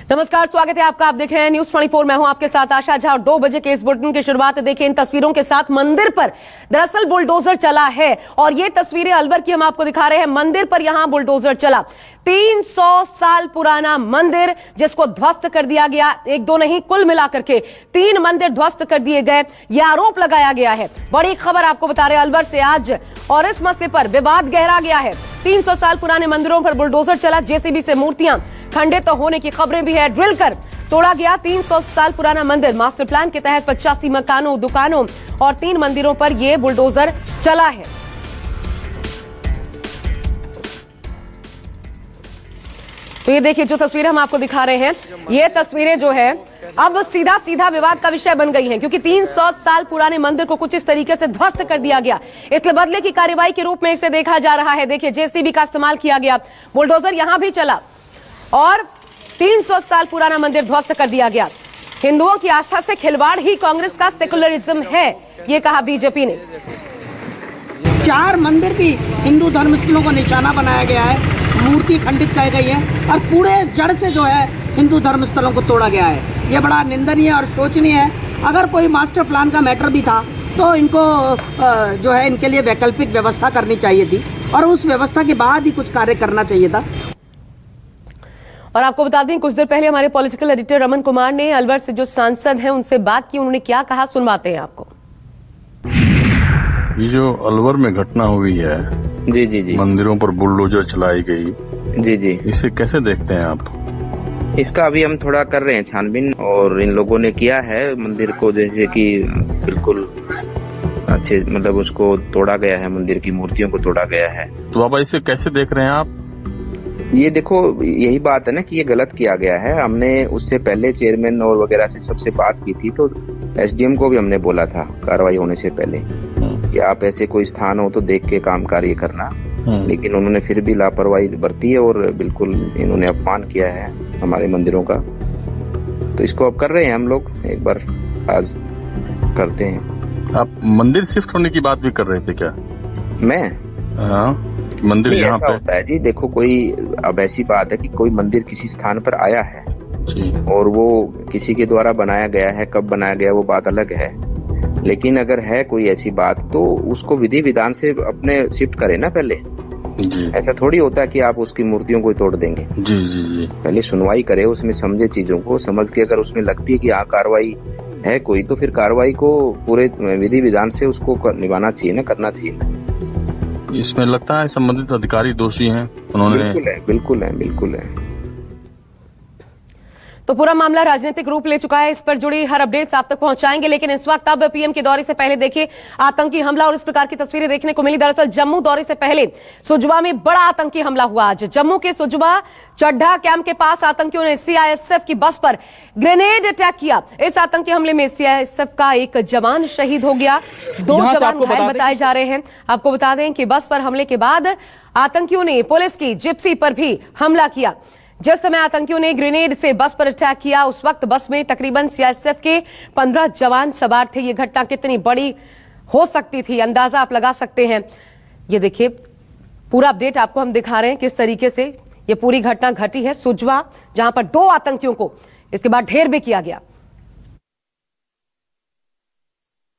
नमस्कार, स्वागत है आपका। आप देख रहे हैं न्यूज 24। मैं हूं आपके साथ आशा झा और 2 बजे के इस बुलेटिन की शुरुआत देखिए इन तस्वीरों के साथ। मंदिर पर दरअसल बुलडोजर चला है और ये तस्वीरें अलवर की हम आपको दिखा रहे हैं। मंदिर पर यहां बुलडोजर चला। 300 साल पुराना मंदिर जिसको ध्वस्त कर दिया गया। 1-2 नहीं, कुल मिलाकर के 3 मंदिर ध्वस्त कर दिए गए, यह आरोप लगाया गया है। बड़ी खबर आपको बता रहे हैं अलवर से आज, और इस मसले पर विवाद गहरा गया है। 300 साल पुराने मंदिरों पर बुलडोजर चला। जेसीबी से मूर्तियां खंडित होने की खबरें भी है। ड्रिल कर तोड़ा गया 300 साल पुराना मंदिर। मास्टर प्लान के तहत 85 मकानों, दुकानों और 3 मंदिरों पर यह बुलडोजर चला है। तो ये देखिए जो तस्वीरें हम आपको दिखा रहे हैं, ये तस्वीरें जो है अब सीधा सीधा विवाद का विषय बन गई हैं, क्योंकि 300 साल पुराने मंदिर को कुछ इस तरीके से ध्वस्त कर दिया गया। इसलिए बदले की कार्रवाई के रूप में इसे देखा जा रहा है। देखिए जेसीबी का इस्तेमाल किया गया, बुलडोजर यहां भी चला और 300 साल पुराना मंदिर ध्वस्त कर दिया गया। हिंदुओं की आस्था से खिलवाड़ ही कांग्रेस का सेकुलरिज्म है, ये कहा बीजेपी ने। 4 मंदिर भी हिंदू धर्मस्थलों को निशाना बनाया गया है, मूर्ति खंडित की गई है और पूरे जड़ से जो है हिंदू धर्मस्थलों को तोड़ा गया है। ये बड़ा निंदनीय और शोचनीय है। अगर कोई मास्टर प्लान का मैटर भी था तो इनको जो है इनके लिए वैकल्पिक व्यवस्था करनी चाहिए थी और उस व्यवस्था के बाद ही कुछ कार्य करना चाहिए था। और आपको बता दें, कुछ देर पहले हमारे पॉलिटिकल एडिटर रमन कुमार ने अलवर से जो सांसद हैं उनसे बात की। उन्होंने क्या कहा सुनवाते हैं आपको। ये जो अलवर में घटना हुई है, जी, मंदिरों पर बुलडोजर चलाई गई, जी, इसे कैसे देखते हैं आप? इसका अभी हम थोड़ा कर रहे हैं छानबीन, और इन लोगों ने किया है मंदिर को जैसे कि बिल्कुल अच्छे, मतलब उसको तोड़ा गया है, मंदिर की मूर्तियों को तोड़ा गया है। तो बाबा इसे कैसे देख रहे हैं आप? ये देखो, यही बात है ना कि ये गलत किया गया है। हमने उससे पहले चेयरमैन और वगैरह से सबसे बात की थी, तो एसडीएम को भी हमने बोला था कार्रवाई होने से पहले कि आप ऐसे कोई स्थान हो तो देख के काम कार्य करना, लेकिन उन्होंने फिर भी लापरवाही बरती है और बिल्कुल इन्होंने अपमान किया है हमारे मंदिरों का। तो इसको अब कर रहे हैं हम लोग, एक बार आज करते हैं। आप मंदिर शिफ्ट होने की बात भी कर रहे थे क्या? मैं? हाँ, मंदिर यहाँ पे होता है जी। देखो, कोई अब ऐसी बात है कि कोई मंदिर किसी स्थान पर आया है जी, और वो किसी के द्वारा बनाया गया है, कब बनाया गया वो बात अलग है, लेकिन अगर है कोई ऐसी बात तो उसको विधि विधान से अपने शिफ्ट करे ना पहले जी। ऐसा थोड़ी होता है कि आप उसकी मूर्तियों को तोड़ देंगे। जी। पहले सुनवाई करे, उसमें समझे, चीजों को समझ के अगर उसमें लगती है कि हाँ कार्रवाई है कोई, तो फिर कार्रवाई को पूरे विधि विधान से उसको निभाना चाहिए ना, करना चाहिए। इसमें लगता है संबंधित अधिकारी दोषी हैं, उन्होंने बिल्कुल है। तो पूरा मामला राजनीतिक रूप ले चुका है। इस पर जुड़ी हर अपडेट्स आप तक पहुंचाएंगे, लेकिन इस वक्त अब पीएम के दौरे से पहले देखिए आतंकी हमला और इस प्रकार की तस्वीरें देखने को मिली। दरअसल जम्मू दौरे से पहले सुजवा में बड़ा आतंकी हमला हुआ आज। जम्मू के सुजवा चड्ढा कैंप के पास आतंकियों ने सीआईएसएफ की बस पर ग्रेनेड अटैक किया। इस आतंकी हमले में सीआईएसएफ का एक जवान शहीद हो गया, 2 जवान घायल बताए जा रहे हैं। आपको बता दें कि बस पर हमले के बाद आतंकियों ने पुलिस की जिप्सी पर भी हमला किया। जिस समय आतंकियों ने ग्रेनेड से बस पर अटैक किया, उस वक्त बस में तकरीबन सीआईएसएफ के 15 जवान सवार थे। ये घटना कितनी बड़ी हो सकती थी, अंदाजा आप लगा सकते हैं। ये देखिए पूरा अपडेट आपको हम दिखा रहे हैं किस तरीके से ये पूरी घटना घटी है सुजवा, जहां पर 2 आतंकियों को इसके बाद ढेर भी किया गया।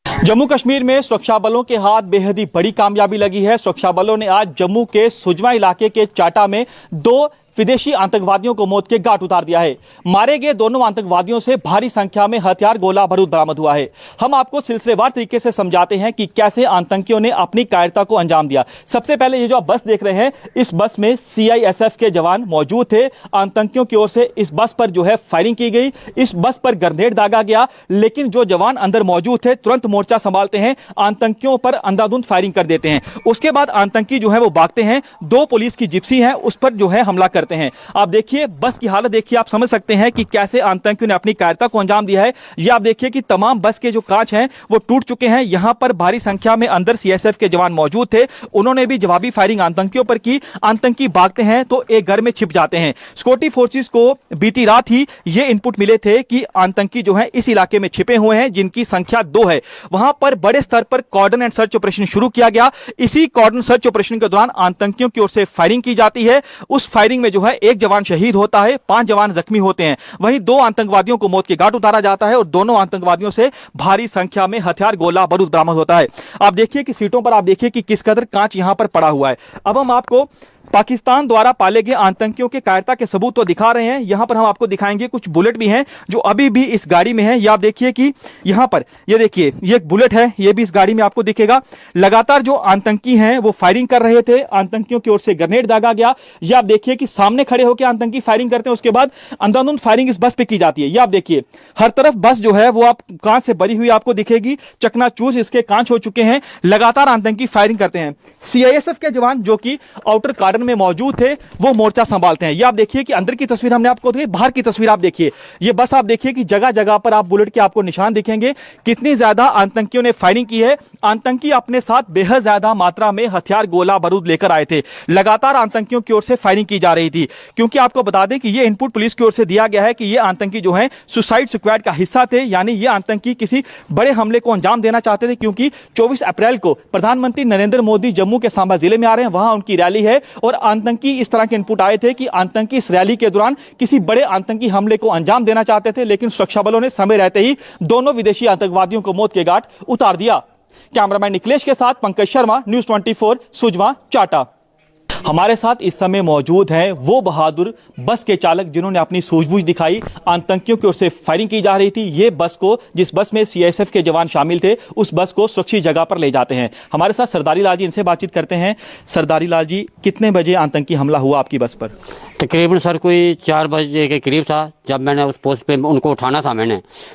जम्मू कश्मीर में सुरक्षा बलों के हाथ बेहद ही बड़ी कामयाबी लगी है। सुरक्षा बलों ने आज जम्मू के सुजवा इलाके के चाटा में 2 विदेशी आतंकवादियों को मौत के घाट उतार दिया है। मारे गए दोनों आतंकवादियों से भारी संख्या में हथियार, गोला बारूद बरामद हुआ है। हम आपको सिलसिलेवार तरीके से समझाते हैं कि कैसे आतंकियों ने अपनी कायरता को अंजाम दिया। सबसे पहले ये जो आप बस देख रहे हैं, इस बस में सीआईएसएफ के जवान मौजूद थे। आतंकियों की ओर से इस बस पर जो है फायरिंग की गई, इस बस पर ग्रेनेड दागा गया, लेकिन जो जवान अंदर मौजूद थे तुरंत मोर्चा संभालते हैं, आतंकियों पर अंधाधुंध फायरिंग कर देते हैं। उसके बाद आतंकी जो है वो भागते हैं। 2 पुलिस की जिप्सी है, उस पर जो है हमला करते हैं। आप देखिए बस की हालत देखिए, आप समझ सकते हैं कि कैसे आतंकियों ने अपनी कायरता को अंजाम दिया है। ये आप देखिए कि तमाम बस के जो कांच हैं वो टूट चुके हैं। यहां पर भारी संख्या में अंदर सीएसएफ के जवान मौजूद थे, उन्होंने भी जवाबी फायरिंग आतंकियों पर की। आतंकी भागते हैं तो एक घर में छिप जाते हैं। सिक्योरिटी फोर्सेस को बीती रात ही ये इनपुट मिले थे कि आतंकी जो है इस इलाके में छिपे हुए हैं, जिनकी संख्या 2 है। वहां पर बड़े स्तर पर कॉर्डन एंड सर्च ऑपरेशन शुरू किया गया। इसी कॉर्डन सर्च ऑपरेशन के दौरान आतंकियों की ओर से फायरिंग की जाती है। उस फायरिंग में जो है एक जवान शहीद होता है, 5 जवान जख्मी होते हैं। वहीं 2 आतंकवादियों को मौत के घाट उतारा जाता है और दोनों आतंकवादियों से भारी संख्या में हथियार, गोला बारूद बरामद होता है। आप देखिए कि सीटों पर आप देखिए कि किस कदर कांच यहां पर पड़ा हुआ है। अब हम आपको पाकिस्तान द्वारा पाले गए आतंकियों के कायरता के सबूत तो दिखा रहे हैं। यहां पर हम आपको दिखाएंगे कुछ बुलेट भी हैं जो अभी भी इस गाड़ी में है। ये आप देखिए कि यहां पर ये देखिए, ये एक बुलेट है, ये भी इस गाड़ी में आपको दिखेगा। लगातार जो आतंकी हैं वो फायरिंग कर रहे थे, आतंकियों की ओर से ग्रेनेड दागा गया। ये आप देखिए कि सामने खड़े होकर आतंकी फायरिंग करते हैं, उसके बाद अंधाधुंध फायरिंग इस बस पे की जाती है। ये आप देखिए हर तरफ बस जो है वो आप कांच से भरी हुई आपको दिखेगी, चकनाचूस इसके कांच हो चुके हैं। लगातार आतंकी फायरिंग करते हैं। सीआईएसएफ के जवान जो कि आउटर कार्डन में मौजूद थे वो मोर्चा संभालते हैं। ये आप देखिए कि अंदर की तस्वीर हमने आपको दी, बाहर की तस्वीर आप देखिए। ये बस आप देखिए कि जगह जगह पर आप बुलेट के आपको निशान दिखेंगे। कितनी ज्यादा आतंकियों ने फायरिंग की है। आतंकी अपने साथ बेहद ज्यादा मात्रा में हथियार, गोला बारूद लेकर आए थे। लगातार आतंकियों की ओर से फायरिंग की जा रही थी, क्योंकि आपको बता दें कि ये इनपुट पुलिस की ओर से दिया गया है कि ये आतंकी जो है सुसाइड स्क्वाड का हिस्सा थे, यानी ये आतंकी किसी बड़े हमले को अंजाम देना चाहते थे। क्योंकि 24 अप्रैल को प्रधानमंत्री नरेंद्र मोदी जम्मू के सांबा जिले में आ रहे हैं, वहां उनकी रैली है और आतंकी इस तरह के इनपुट आए थे कि आतंकी इस रैली के दौरान किसी बड़े आतंकी हमले को अंजाम देना चाहते थे। लेकिन सुरक्षा बलों ने समय रहते ही दोनों विदेशी आतंकवादियों को मौत के घाट उतार दिया। कैमरामैन निखिलेश के साथ पंकज शर्मा, न्यूज़ 24, सुजवा, चाटा। हमारे साथ इस समय मौजूद हैं वो बहादुर बस के चालक जिन्होंने अपनी सूझबूझ दिखाई। आतंकियों की ओर से फायरिंग की जा रही थी। ये बस को, जिस बस में सीआईएसएफ के जवान शामिल थे, उस बस को सुरक्षित जगह पर ले जाते हैं। हमारे साथ सरदारी लाल जी, इनसे बातचीत करते हैं। सरदारी लाल जी, कितने बजे आतंकी हमला हुआ आपकी बस पर? तकरीबन सर कोई 4 बजे के करीब था। जब मैंने उस पोस्ट पे उनको उठाना था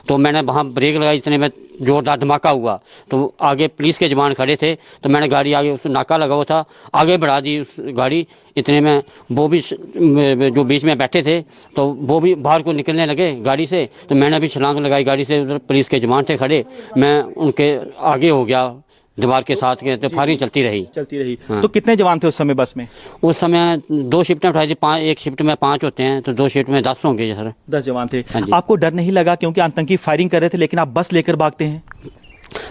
तो मैंने वहाँ ब्रेक लगाई, इतने में जोरदार धमाका हुआ। तो आगे पुलिस के जवान खड़े थे, तो मैंने गाड़ी आगे, उस नाका लगा हुआ था, आगे बढ़ा दी उस गाड़ी। इतने में वो भी जो बीच में बैठे थे तो वो भी बाहर को निकलने लगे गाड़ी से। तो मैंने भी छलांग लगाई गाड़ी से, उधर पुलिस के जवान थे खड़े, मैं उनके आगे हो गया दीवार के साथ के। तो फायरिंग चलती रही। हाँ। तो कितने जवान थे उस समय बस में? उस समय 2 शिफ्टें उठाई थी, 5, एक शिफ्ट में 5 होते हैं, तो 2 शिफ्ट में 10 होंगे सर। 10 जवान थे। आपको डर नहीं लगा क्योंकि आतंकी फायरिंग कर रहे थे लेकिन आप बस लेकर भागते हैं?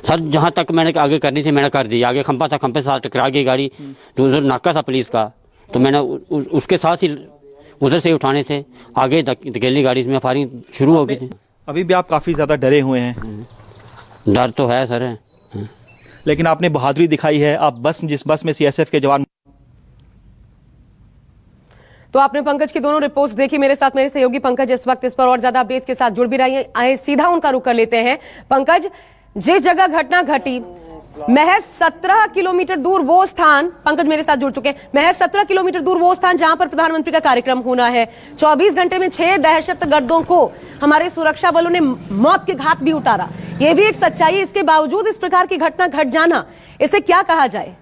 सर जहाँ तक मैंने आगे करनी थी मैंने कर दी। आगे खंपा था, खंपे से टकरा गई गाड़ी, जो उधर नाका था पुलिस का, तो मैंने उसके साथ ही उधर से उठाने थे। आगे धकेली गाड़ी में फायरिंग शुरू हो गई थी। अभी भी आप काफी ज्यादा डरे हुए हैं? डर तो है सर, लेकिन आपने बहादुरी दिखाई है। आप जिस बस में सीआईएसएफ के जवान। तो आपने पंकज की दोनों रिपोर्ट्स देखी। मेरे साथ मेरे सहयोगी पंकज इस वक्त इस पर और ज्यादा अपडेट्स के साथ जुड़ भी रही आए। सीधा उनका रुख कर लेते हैं। पंकज, जिस जगह घटना घटी, महज 17 किलोमीटर दूर वो स्थान, पंकज मेरे साथ जुड़ चुके हैं, महज 17 किलोमीटर दूर वो स्थान जहां पर प्रधानमंत्री का कार्यक्रम होना है। 24 घंटे में 6 दहशतगर्दों को हमारे सुरक्षा बलों ने मौत के घाट भी उतारा। यह भी एक सच्चाई है। इसके बावजूद इस प्रकार की घटना घट जाना, इसे क्या कहा जाए?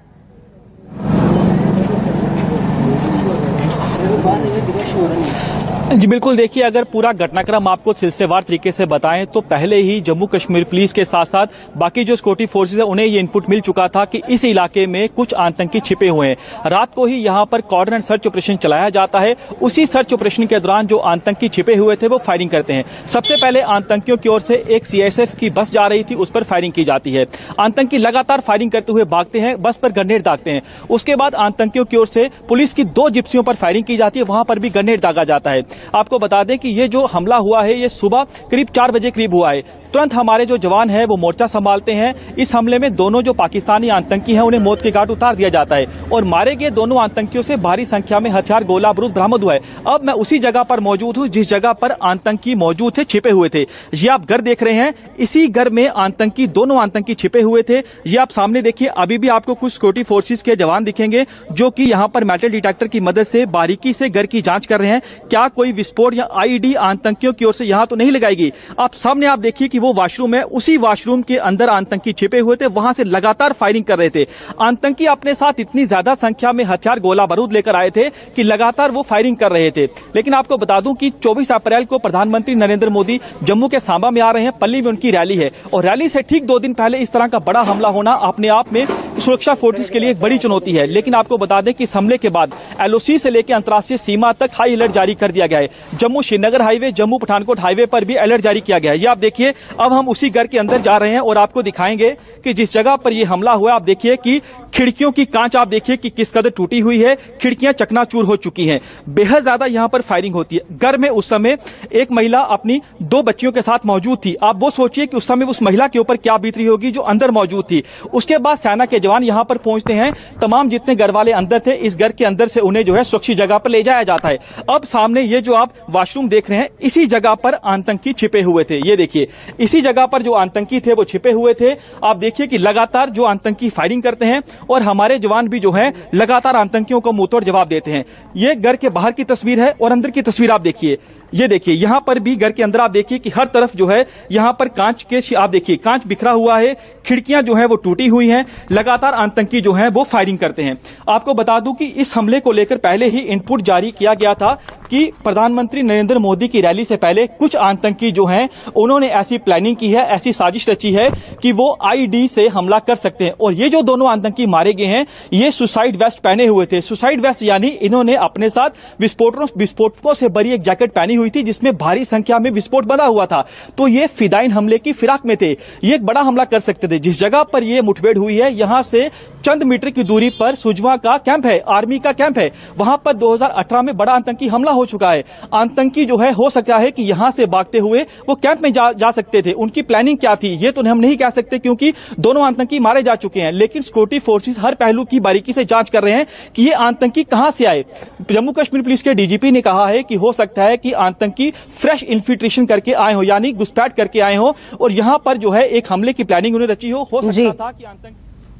जी बिल्कुल, देखिए अगर पूरा घटनाक्रम आपको सिलसिलेवार तरीके से बताएं तो पहले ही जम्मू कश्मीर पुलिस के साथ साथ बाकी जो सिक्योरिटी फोर्सेज है उन्हें ये इनपुट मिल चुका था कि इस इलाके में कुछ आतंकी छिपे हुए हैं। रात को ही यहां पर कॉर्डन एंड सर्च ऑपरेशन चलाया जाता है। उसी सर्च ऑपरेशन के दौरान जो आतंकी छिपे हुए थे वो फायरिंग करते हैं। सबसे पहले आतंकियों की ओर से एक सीआईएसएफ की बस जा रही थी, उस पर फायरिंग की जाती है। आतंकी लगातार फायरिंग करते हुए भागते हैं, बस पर ग्रेनेड दागते हैं। उसके बाद आतंकियों की ओर से पुलिस की 2 जिप्सियों पर फायरिंग की जाती है, वहां पर भी ग्रेनेड दागा जाता है। आपको बता दें कि ये जो हमला हुआ है ये सुबह करीब 4 बजे करीब हुआ है। तुरंत हमारे जो जवान हैं वो मोर्चा संभालते हैं। इस हमले में दोनों जो पाकिस्तानी आतंकी हैं उन्हें मौत के घाट उतार दिया जाता है और मारे गए दोनों आतंकियों से भारी संख्या में हथियार, गोला बारूद बरामद हुआ है। अब मैं उसी जगह पर मौजूद हूं जिस जगह पर आतंकी मौजूद थे, छिपे हुए थे। ये आप घर देख रहे हैं, इसी घर में दोनों आतंकी छिपे हुए थे। ये आप सामने देखिए, अभी भी आपको कुछ सिक्योरिटी फोर्सेज के जवान दिखेंगे जो कि यहाँ पर मेटल डिटेक्टर की मदद से बारीकी से घर की जांच कर रहे हैं। क्या कोई विस्फोट या आईईडी आतंकियों की ओर से यहाँ तो नहीं लगाई गई। आप सामने आप देखिए कि वो वॉशरूम है, उसी वॉशरूम के अंदर आतंकी छिपे हुए थे, वहां से लगातार फायरिंग कर रहे थे। आतंकी अपने साथ इतनी ज्यादा संख्या में हथियार, गोला बारूद लेकर आए थे कि लगातार वो फायरिंग कर रहे थे। लेकिन आपको बता दूं कि 24 अप्रैल को प्रधानमंत्री नरेंद्र मोदी जम्मू के सांबा में आ रहे हैं, पल्ली में उनकी रैली है और रैली से ठीक 2 दिन पहले इस तरह का बड़ा हमला होना अपने आप में सुरक्षा फोर्सेस के लिए एक बड़ी चुनौती है। लेकिन आपको बता दें कि इस हमले के बाद LOC से लेकर अंतर्राष्ट्रीय सीमा तक हाई अलर्ट जारी कर दिया गया है। जम्मू श्रीनगर हाईवे, जम्मू पठानकोट हाईवे पर भी अलर्ट जारी किया गया है। ये आप देखिए, अब हम उसी घर के अंदर जा रहे हैं और आपको दिखाएंगे कि जिस जगह पर यह हमला हुआ, आप देखिए कि खिड़कियों की कांच आप देखिए कि किस कदर टूटी हुई है, खिड़कियां चकनाचूर हो चुकी हैं। बेहद ज्यादा यहां पर फायरिंग होती है। घर में उस समय एक महिला अपनी 2 बच्चियों के साथ मौजूद थी। आप वो सोचिए कि उस समय उस महिला के ऊपर क्या बीत रही होगी जो अंदर मौजूद थी। उसके बाद सेना के जवान यहां पर पहुंचते हैं। तमाम जितने घर वाले अंदर थे, इस घर के अंदर से उन्हें जो है सुरक्षित जगह पर ले जाया जाता है। अब सामने ये जो आप वॉशरूम देख रहे हैं, इसी जगह पर आतंकी छिपे हुए थे। ये देखिए, इसी जगह पर जो आतंकी थे वो छिपे हुए थे। आप देखिए कि लगातार जो आतंकी फायरिंग करते हैं और हमारे जवान भी जो है लगातार आतंकियों को मुंहतोड़ जवाब देते हैं। ये घर के बाहर की तस्वीर है और अंदर की तस्वीर आप देखिए। ये देखिए, यहां पर भी घर के अंदर आप देखिए कि हर तरफ जो है यहां पर कांच के, आप देखिए कांच बिखरा हुआ है, खिड़कियां जो है वो टूटी हुई हैं। लगातार आतंकी जो है वो फायरिंग करते हैं। आपको बता दूं कि इस हमले को लेकर पहले ही इनपुट जारी किया गया था कि प्रधानमंत्री नरेंद्र मोदी की रैली से पहले कुछ आतंकी जो हैं उन्होंने ऐसी प्लानिंग की है, ऐसी साजिश रची है कि वो IED से हमला कर सकते हैं। और ये जो दोनों आतंकी मारे गए हैं, ये सुसाइड वेस्ट पहने हुए थे। सुसाइड वेस्ट यानी इन्होंने अपने साथ विस्फोटकों से भरी एक जैकेट पहनी हुई थी जिसमें भारी संख्या में विस्फोट बना हुआ था। तो ये फिदाइन हमले की फिराक में थे। ये एक बड़ा हमला कर सकते थे। जिस जगह पर ये मुठभेड़ हुई है, यहां से चंद मीटर की दूरी पर सुजवा का कैंप है, आर्मी का कैंप है। वहां पर 2018 में बड़ा आतंकी हमला हो चुका है। आतंकी जो है हो सकता है कि यहां से भागते हुए वो कैंप में जा सकते थे। उनकी प्लानिंग क्या थी ये तो हम नहीं कह सकते, क्योंकि दोनों आतंकी मारे जा चुके हैं। लेकिन सिक्योरिटी फोर्सेस हर पहलू की बारीकी से जांच कर रहे हैं कि ये आतंकी कहां से आए। जम्मू कश्मीर पुलिस के DGP ने कहा है कि हो सकता है कि आतंकी फ्रेश इन्फिल्ट्रेशन करके आए हो, यानी घुसपैठ करके आए हो और यहां पर जो है एक हमले की प्लानिंग उन्हें रची हो सकता था कि आतंकी।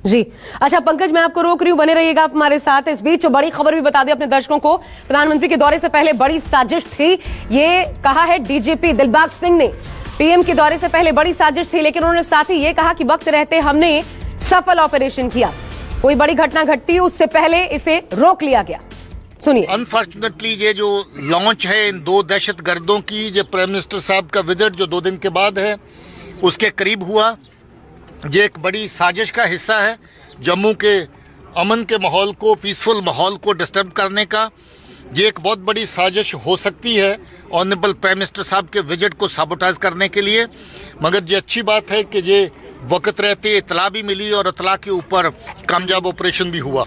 जी अच्छा पंकज, मैं आपको रोक रही हूं, बने रहिएगा आप हमारे साथ। इस बीच बड़ी खबर भी बता दें अपने दर्शकों को। प्रधानमंत्री के दौरे से पहले बड़ी साजिश थी, ये कहा है DGP दिलबाग सिंह ने। PM के दौरे से पहले बड़ी साजिश थी, लेकिन उन्होंने साथ ही ये कहा कि वक्त रहते हमने सफल ऑपरेशन किया। कोई बड़ी घटना घटती उससे पहले इसे रोक लिया गया। सुनिए। अनफॉर्चुनेटली ये जो लॉन्च है इन 2 दहशतगर्दों की, जो प्राइम मिनिस्टर साहब का विजिट जो 2 दिन के बाद है उसके करीब हुआ, ये एक बड़ी साजिश का हिस्सा है। जम्मू के अमन के माहौल को, पीसफुल माहौल को डिस्टर्ब करने का ये एक बहुत बड़ी साजिश हो सकती है ऑनरेबल प्राइम मिनिस्टर साहब के विजिट को साबोटाइज करने के लिए। मगर ये अच्छी बात है कि ये वक्त रहते इतला भी मिली और इतला के ऊपर कामयाब ऑपरेशन भी हुआ।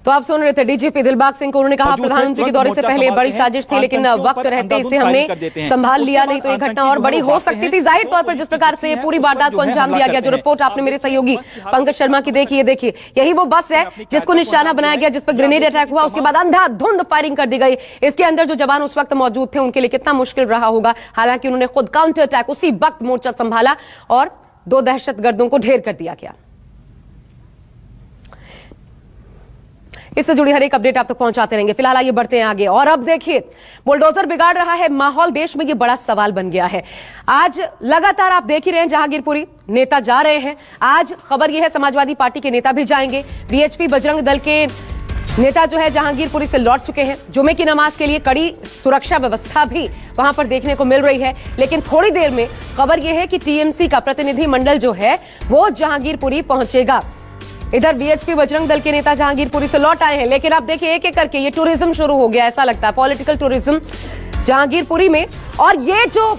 तो आप सुन रहे थे DGP दिलबाग सिंह को। उन्होंने कहा प्रधानमंत्री के दौरे से पहले बड़ी साजिश थी, लेकिन वक्त रहते इसे हमने संभाल लिया, नहीं तो ये घटना और बड़ी हो सकती थी। जाहिर तौर पर जिस प्रकार से पूरी वारदात को अंजाम दिया गया, जो रिपोर्ट आपने मेरे सहयोगी पंकज शर्मा की देखी, देखिए यही वो बस है जिसको निशाना बनाया गया, जिस पर ग्रेनेड अटैक हुआ, उसके बाद अंधाधुंध फायरिंग कर दी गई। इसके अंदर जो जवान उस वक्त मौजूद थे उनके लिए कितना मुश्किल रहा होगा। हालांकि उन्होंने खुद काउंटर अटैक उसी वक्त मोर्चा संभाला और 2 दहशतगर्दों को ढेर कर दिया गया। इससे जुड़ी हर एक अपडेट आप तक पहुंचाते रहेंगे। फिलहाल आइए बढ़ते हैं आगे। और अब देखिए, बुलडोजर बिगाड़ रहा है माहौल, देश में ये बड़ा सवाल बन गया है। आज लगातार आप देख ही रहे हैं जहांगीरपुरी नेता जा रहे हैं। आज खबर यह है समाजवादी पार्टी के नेता भी जाएंगे। VHP बजरंग दल के नेता जो है जहांगीरपुरी से लौट चुके हैं। जुमे की नमाज के लिए कड़ी सुरक्षा व्यवस्था भी वहां पर देखने को मिल रही है। लेकिन थोड़ी देर में खबर यह है कि TMC का प्रतिनिधि मंडल जो है वो जहांगीरपुरी पहुंचेगा। इधर VHP बजरंग दल के नेता जहांगीरपुरी से लौट आए हैं, लेकिन आप देखिए एक एक करके ये टूरिज्म शुरू हो गया, ऐसा लगता है पॉलिटिकल टूरिज्म जहांगीरपुरी में। और ये जो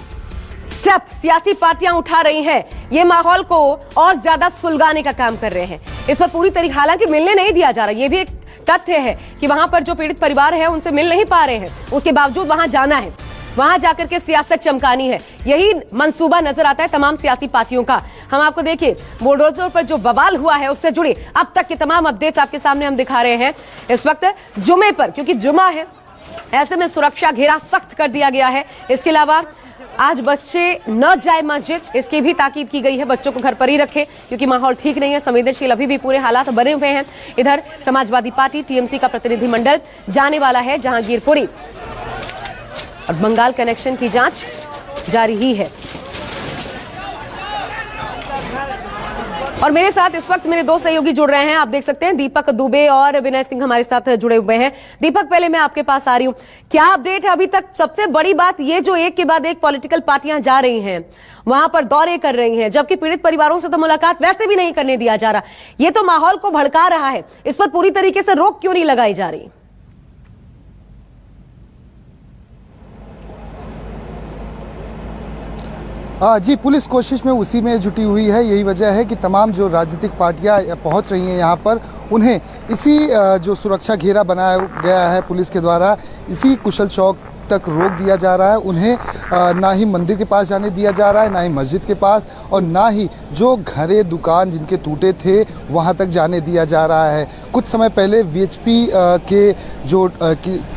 स्टेप सियासी पार्टियां उठा रही हैं, ये माहौल को और ज्यादा सुलगाने का काम कर रहे हैं। इस पर पूरी तरीके, हालांकि मिलने नहीं दिया जा रहा, ये भी एक तथ्य है कि वहां पर जो पीड़ित परिवार है उनसे मिल नहीं पा रहे हैं, उसके बावजूद वहां जाना है, वहां जाकर के सियासत चमकानी है। यही मंसूबा नजर आता है तमाम सियासी पार्टियों का। हम आपको देखिए बुलडोजर पर जो बवाल हुआ है उससे जुड़ी अब तक के तमाम अपडेट्स आपके सामने हम दिखा रहे हैं। इस वक्त जुमे पर, क्योंकि जुमा है, ऐसे में सुरक्षा घेरा सख्त कर दिया गया है। इसके अलावा आज बच्चे न जाए मस्जिद, इसकी भी ताकीद की गई है। बच्चों को घर पर ही रखें क्योंकि माहौल ठीक नहीं है, संवेदनशील अभी भी पूरे हालात बने हुए हैं। इधर समाजवादी पार्टी TMC का प्रतिनिधिमंडल जाने वाला है जहांगीरपुरी और बंगाल कनेक्शन की जांच जारी ही है। और मेरे साथ इस वक्त मेरे दो सहयोगी जुड़ रहे हैं, आप देख सकते हैं दीपक दुबे और विनय सिंह हमारे साथ जुड़े हुए हैं। दीपक, पहले मैं आपके पास आ रही हूं, क्या अपडेट है अभी तक? सबसे बड़ी बात ये जो एक के बाद एक पॉलिटिकल पार्टियां जा रही हैं, वहां पर दौरे कर रही हैं, जबकि पीड़ित परिवारों से तो मुलाकात वैसे भी नहीं करने दिया जा रहा, ये तो माहौल को भड़का रहा है। इस पर पूरी तरीके से रोक क्यों नहीं लगाई जा रही? जी, पुलिस कोशिश में उसी में जुटी हुई है। यही वजह है कि तमाम जो राजनीतिक पार्टियां पहुंच रही हैं यहाँ पर, उन्हें इसी जो सुरक्षा घेरा बनाया गया है पुलिस के द्वारा, इसी कुशल चौक तक रोक दिया जा रहा है। उन्हें ना ही मंदिर के पास जाने दिया जा रहा है, ना ही मस्जिद के पास, और ना ही जो घरे दुकान जिनके टूटे थे वहाँ तक जाने दिया जा रहा है। कुछ समय पहले वीएचपी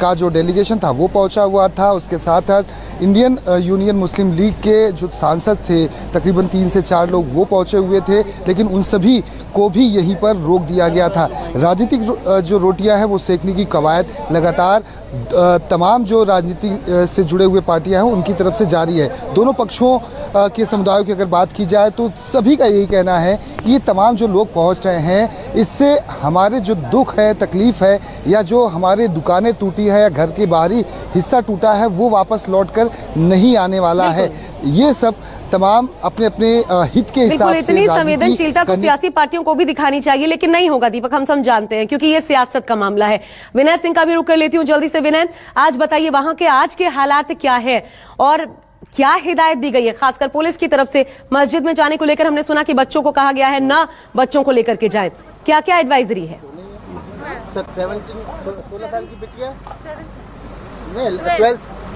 का जो डेलीगेशन था वो पहुँचा हुआ था। उसके साथ साथ इंडियन यूनियन मुस्लिम लीग के जो सांसद थे, तकरीबन 3 से 4 लोग, वो पहुँचे हुए थे, लेकिन उन सभी को भी यहीं पर रोक दिया गया था। राजनीतिक जो रोटियां हैं वो सेकने की कवायद लगातार तमाम जो राजनीति से जुड़े हुए पार्टियां हैं उनकी तरफ से जारी है। दोनों पक्षों के समुदायों की अगर बात की जाए तो सभी का यही कहना है कि ये तमाम जो लोग पहुंच रहे हैं, इससे हमारे जो दुख है, तकलीफ है, या जो हमारे दुकानें टूटी है या घर के बाहरी हिस्सा टूटा है, वो वापस लौटकर नहीं आने वाला है। ये सब तमाम अपने अपने हित के हिसाब से इतनी संवेदनशीलता तो सियासी पार्टियों को भी दिखानी चाहिए, लेकिन नहीं होगा दीपक, हम जानते हैं, क्योंकि ये सियासत का मामला है। विनय सिंह का भी रुख कर लेती हूँ जल्दी से। विनय, आज बताइए वहां के आज के हालात क्या है और क्या हिदायत दी गई है खासकर पुलिस की तरफ से? मस्जिद में जाने को लेकर हमने सुना कि बच्चों को कहा गया है ना बच्चों को लेकर के जाए, क्या क्या एडवाइजरी है?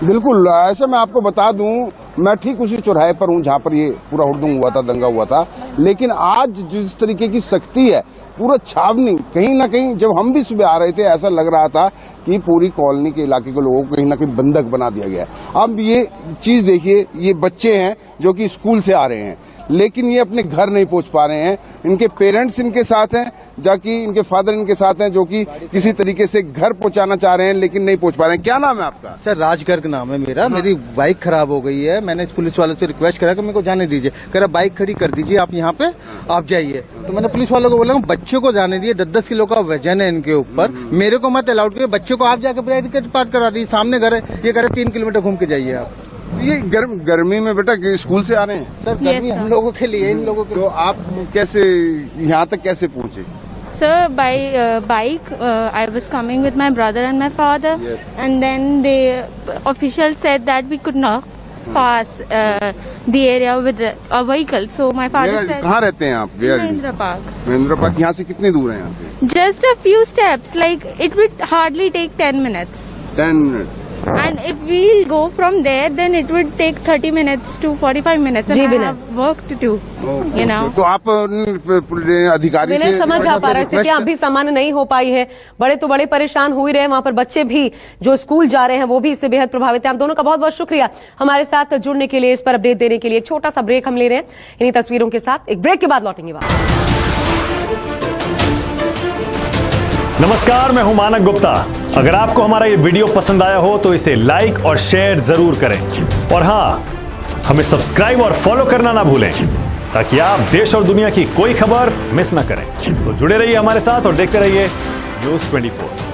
बिल्कुल, ऐसे मैं आपको बता दूं, मैं ठीक उसी चौराहे पर हूं जहां पर ये पूरा हुड़दंग हुआ था, दंगा हुआ था। लेकिन आज जिस तरीके की सख्ती है, पूरा छावनी, कहीं ना कहीं जब हम भी सुबह आ रहे थे ऐसा लग रहा था कि पूरी कॉलोनी के इलाके के लोगों को कहीं ना कहीं बंधक बना दिया गया है। अब ये चीज देखिए, ये बच्चे हैं जो कि स्कूल से आ रहे हैं, लेकिन ये अपने घर नहीं पहुंच पा रहे हैं। इनके पेरेंट्स इनके साथ हैं, जाकि इनके फादर इनके साथ हैं, जो कि किसी तरीके से घर पहुंचाना चाह रहे हैं लेकिन नहीं पहुंच पा रहे हैं। क्या नाम है आपका? सर, राज गर्ग नाम है मेरा। मेरी बाइक खराब हो गई है, मैंने इस पुलिस वाले से रिक्वेस्ट करा कि मेरे को जाने दीजिए। कह रहा बाइक खड़ी कर दीजिए आप यहाँ पे, आप जाइए। तो मैंने पुलिस वालों को बोला बच्चों को जाने दिए, 10-10 किलो का वजन है इनके ऊपर, मेरे को मत अलाउड करिए, बच्चों को आप जाकर बैरिकेड पार करा दीजिए। सामने घर है, ये कह रहे 3 किलोमीटर घूम के जाइए आप। ये गर्मी में बेटा स्कूल से आ रहे हैं? सर, गर्मी हम लोगों के लिए, इन लोगों के। तो आप कैसे यहाँ तक कैसे पहुँचे? Sir, by bike, I was coming with my brother and my father, and then the official said that we could not pass the area with a vehicle. So my father said, कहाँ रहते हैं आप? Mahindra Park. Mahendra park यहाँ से कितनी दूर है? यहाँ से Just a few steps. Like it would hardly take 10 minutes. 10 minutes. And if we go from there, then it would take 30 minutes to 45 minutes. And I have work to do, you know. तो आप अधिकारी से समझ आ पा रहा है, स्थितियां अभी सामान्य नहीं हो पाई है। बड़े तो बड़े परेशान हो ही रहे हैं, वहां पर बच्चे भी जो स्कूल जा रहे हैं वो भी इससे बेहद प्रभावित हैं। आप दोनों का बहुत बहुत शुक्रिया हमारे साथ जुड़ने के लिए, इस पर अपडेट देने के लिए। एक छोटा सा ब्रेक हम ले रहे हैं इन्हीं तस्वीरों के साथ। एक ब्रेक के बाद लौटेंगे वापस। नमस्कार, मैं हूं मानक गुप्ता। अगर आपको हमारा ये वीडियो पसंद आया हो तो इसे लाइक और शेयर जरूर करें, और हां, हमें सब्सक्राइब और फॉलो करना ना भूलें ताकि आप देश और दुनिया की कोई खबर मिस ना करें। तो जुड़े रहिए हमारे साथ और देखते रहिए News 24।